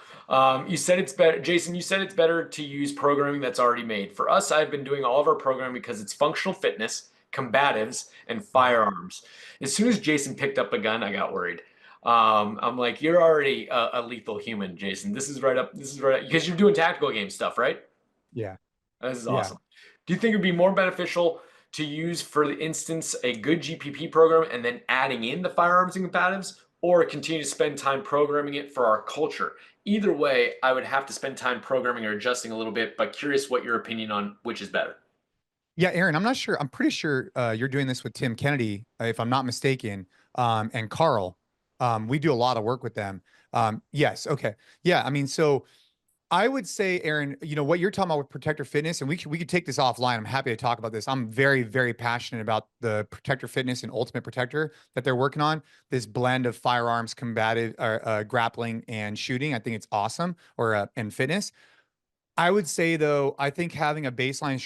Speaker 2: You said it's better, Jason, you said it's better to use programming that's already made. For us, I've been doing all of our programming because it's functional fitness, combatives, and firearms. As soon as Jason picked up a gun, I got worried. I'm like, you're already a lethal human, Jason. This is right up, because you're doing tactical game stuff, right?
Speaker 1: Yeah.
Speaker 2: This is
Speaker 1: Yeah.
Speaker 2: awesome. Do you think it'd be more beneficial to use, for instance, a good GPP program and then adding in the firearms and combatives, or continue to spend time programming it for our culture? Either way, I would have to spend time programming or adjusting a little bit, but curious what your opinion on which is better.
Speaker 1: Yeah, Aaron, I'm not sure. I'm pretty sure you're doing this with Tim Kennedy, if I'm not mistaken, and Carl. We do a lot of work with them. Yes. Okay. Yeah. I mean, so I would say, Aaron, what you're talking about with Protector Fitness, and we could take this offline. I'm happy to talk about this. I'm very, very passionate about the Protector Fitness and Ultimate Protector that they're working on. This blend of firearms, combative, grappling, and shooting. I think it's awesome. And fitness. I would say though, I think having a baseline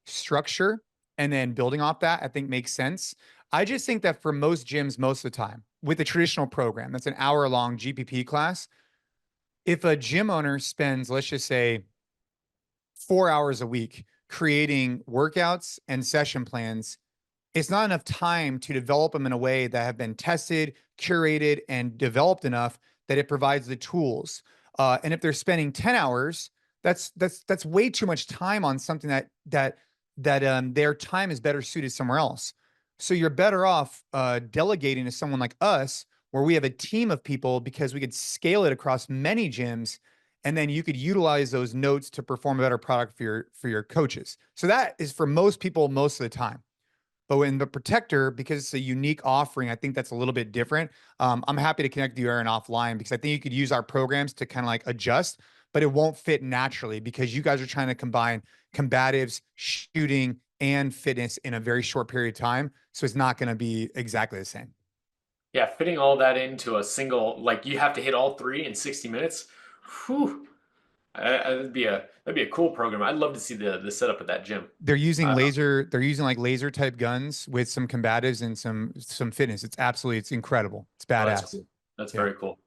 Speaker 1: structure, and then building off that, I think makes sense. I just think that for most gyms, most of the time, with a traditional program, that's an hour-long GPP class, if a gym owner spends, let's just say, 4 hours a week creating workouts and session plans, it's not enough time to develop them in a way that have been tested, curated, and developed enough that it provides the tools. And if they're spending 10 hours, that's way too much time on something that their time is better suited somewhere else. So you're better off delegating to someone like us, where we have a team of people, because we could scale it across many gyms, and then you could utilize those notes to perform a better product for your coaches. So that is for most people most of the time. But in the protector, because it's a unique offering, I think that's a little bit different. I'm happy to connect with you, Aaron, offline, because I think you could use our programs to kind of like adjust, but it won't fit naturally because you guys are trying to combine combatives, shooting, and fitness in a very short period of time. So it's not going to be exactly the same.
Speaker 2: Yeah, fitting all that into a single, like you have to hit all three in 60 minutes. Whew. That'd be a cool program. I'd love to see the setup of that gym.
Speaker 1: They're using
Speaker 2: Uh,
Speaker 1: they're using like laser type guns with some combatives and some fitness. It's incredible. It's
Speaker 2: oh, that's
Speaker 1: badass.
Speaker 2: cool. That's
Speaker 1: Yeah.
Speaker 2: very cool.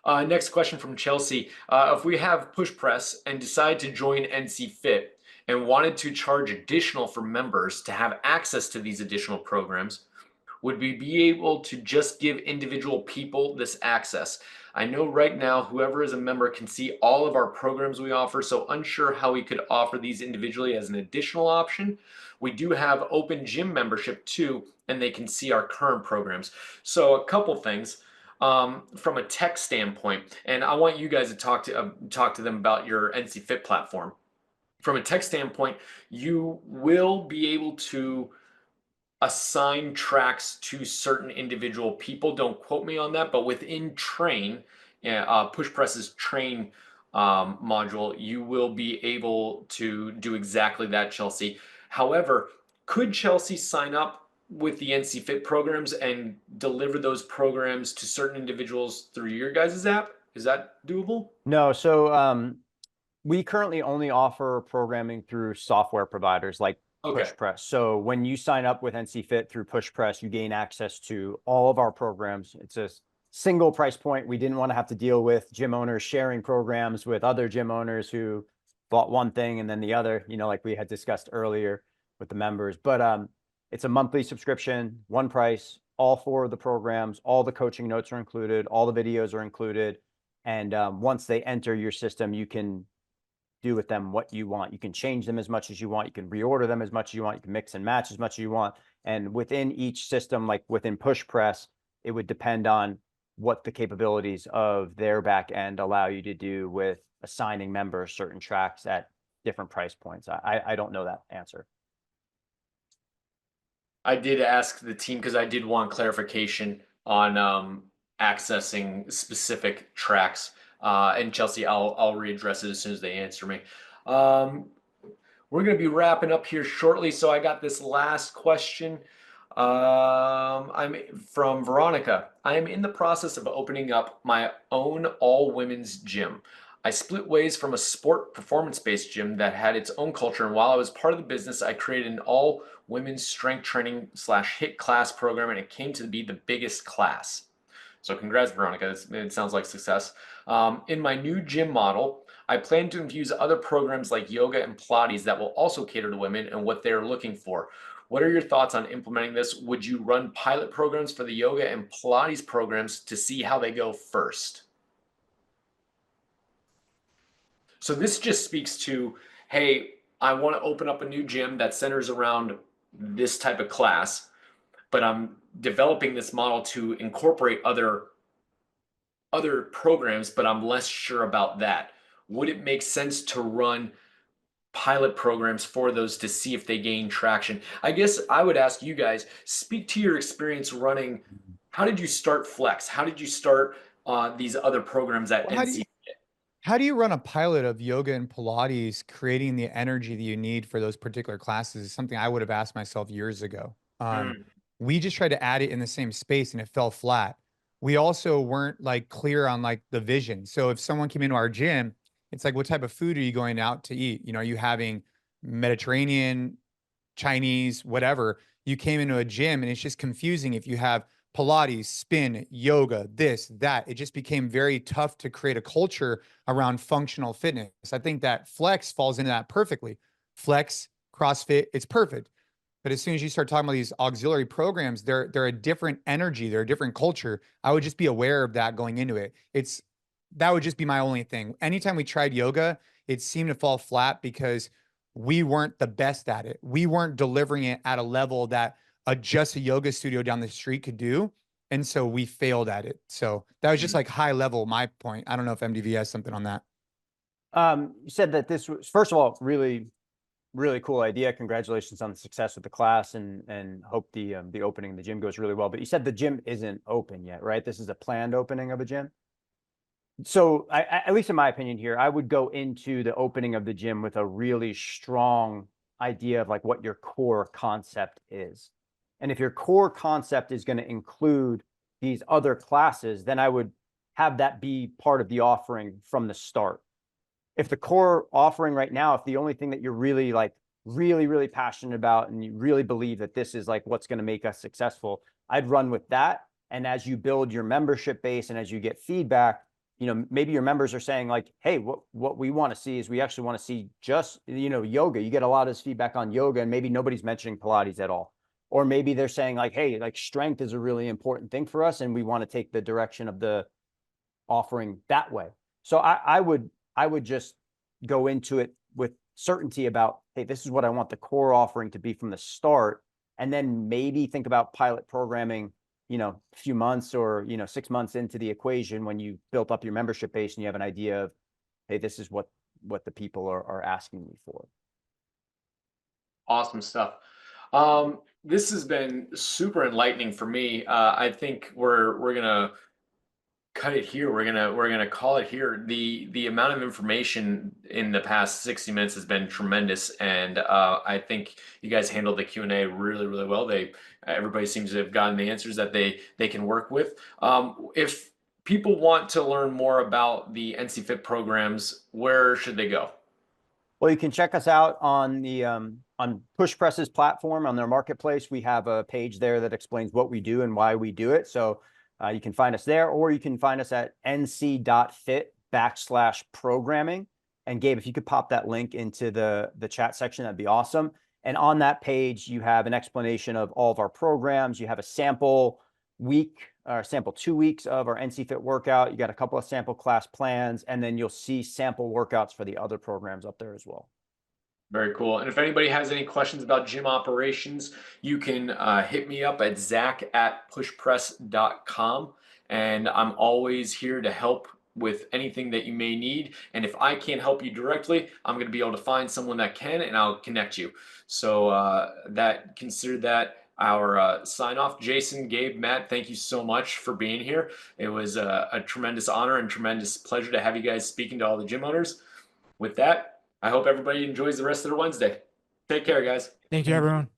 Speaker 2: Next question from Chelsea. If we have push press and decide to join NCFIT and wanted to charge additional for members to have access to these additional programs, would we be able to just give individual people this access? I know right now, whoever is a member can see all of our programs we offer, so unsure how we could offer these individually as an additional option. We do have open gym membership too, and they can see our current programs. So a couple things from a tech standpoint, and I want you guys to talk to them about your NCFit platform. From a tech standpoint, you will be able to assign tracks to certain individual people. Don't quote me on that, but within Train, Push Press's Train module, you will be able to do exactly that, Chelsea. However, could Chelsea sign up with the NCFit programs and deliver those programs to certain individuals through your guys' app? Is that doable?
Speaker 3: No, so we currently only offer programming through software providers like
Speaker 2: Okay.
Speaker 3: PushPress. So when you sign up with NCFit through PushPress, you gain access to all of our programs. It's a single price point. We didn't want to have to deal with gym owners sharing programs with other gym owners who bought one thing and then the other, like we had discussed earlier with the members. But it's a monthly subscription, one price, all four of the programs, all the coaching notes are included, all the videos are included. And once they enter your system, you can do with them what you want. You can change them as much as you want. You can reorder them as much as you want. You can mix and match as much as you want. And within each system, like within PushPress, it would depend on what the capabilities of their back end allow you to do with assigning members certain tracks at different price points. I don't know that answer.
Speaker 2: I did ask the team because I did want clarification on accessing specific tracks. And Chelsea, I'll readdress it as soon as they answer me. We're going to be wrapping up here shortly, so I got this last question. I'm from Veronica. I am in the process of opening up my own all-women's gym. I split ways from a sport performance-based gym that had its own culture, and while I was part of the business, I created an all-women's strength training / HIIT class program, and it came to be the biggest class. So congrats, Veronica. It sounds like success. In my new gym model, I plan to infuse other programs like yoga and Pilates that will also cater to women and what they're looking for. What are your thoughts on implementing this? Would you run pilot programs for the yoga and Pilates programs to see how they go first? So this just speaks to, hey, I want to open up a new gym that centers around this type of class, but I'm developing this model to incorporate other programs, but I'm less sure about that. Would it make sense to run pilot programs for those to see if they gain traction? I guess I would ask you guys, speak to your experience running. How did you start Flex? How did you start these other programs at
Speaker 1: Well,
Speaker 2: NC?
Speaker 1: how do you run a pilot of yoga and Pilates, creating the energy that you need for those particular classes is something I would have asked myself years ago. We just tried to add it in the same space and it fell flat. We also weren't like clear on like the vision. So if someone came into our gym, it's like, what type of food are you going out to eat? Are you having Mediterranean, Chinese, whatever? You came into a gym and it's just confusing if you have Pilates, spin, yoga, this, that. It just became very tough to create a culture around functional fitness. I think that Flex falls into that perfectly. Flex, CrossFit, it's perfect. But as soon as you start talking about these auxiliary programs, they're a different energy, they're a different culture. I would just be aware of that going into it. That would just be my only thing. Anytime we tried yoga, it seemed to fall flat because we weren't the best at it. We weren't delivering it at a level that just a yoga studio down the street could do. And so we failed at it. So that was just like high level, my point. I don't know if MDV has something on that.
Speaker 3: You said that this was, first of all, really really cool idea. Congratulations on the success with the class, and hope the opening of the gym goes really well. But you said the gym isn't open yet, right? This is a planned opening of a gym. So at least in my opinion here, I would go into the opening of the gym with a really strong idea of like what your core concept is. And if your core concept is going to include these other classes, then I would have that be part of the offering from the start. If the core offering right now, if the only thing that you're really like really passionate about and you really believe that this is like what's going to make us successful, I'd run with that. And as you build your membership base and as you get feedback, you know, maybe your members are saying like, hey, what we want to see is we actually want to see just, you know, yoga. You get a lot of this feedback on yoga and maybe nobody's mentioning Pilates at all. Or maybe they're saying like, hey, like strength is a really important thing for us and we want to take the direction of the offering that way. So I would just go into it with certainty about, hey, this is what I want the core offering to be from the start. And then maybe think about pilot programming, you know, a few months or, you know, 6 months into the equation when you built up your membership base and you have an idea of, hey, this is what the people are asking me for.
Speaker 2: Awesome stuff. This has been super enlightening for me. I think we're gonna cut it here. We're gonna call it here. The amount of information in the past 60 minutes has been tremendous, and I think you guys handled the Q&A really well. Everybody seems to have gotten the answers that they can work with. If people want to learn more about the NCFIT programs, where should they go?
Speaker 3: Well, you can check us out on the on PushPress's platform on their marketplace. We have a page there that explains what we do and why we do it. So you can find us there, or you can find us at nc.fit/programming. And Gabe, if you could pop that link into the chat section, that'd be awesome. And on that page, you have an explanation of all of our programs. You have a sample week or sample 2 weeks of our NCFIT workout. You got a couple of sample class plans, and then you'll see sample workouts for the other programs up there as well.
Speaker 2: Very cool. And if anybody has any questions about gym operations, you can hit me up at zach@pushpress.com. And I'm always here to help with anything that you may need. And if I can't help you directly, I'm going to be able to find someone that can, and I'll connect you. So consider that our sign off. Jason, Gabe, Matt, thank you so much for being here. It was a tremendous honor and tremendous pleasure to have you guys speaking to all the gym owners. With that, I hope everybody enjoys the rest of their Wednesday. Take care, guys.
Speaker 4: Thank you, everyone.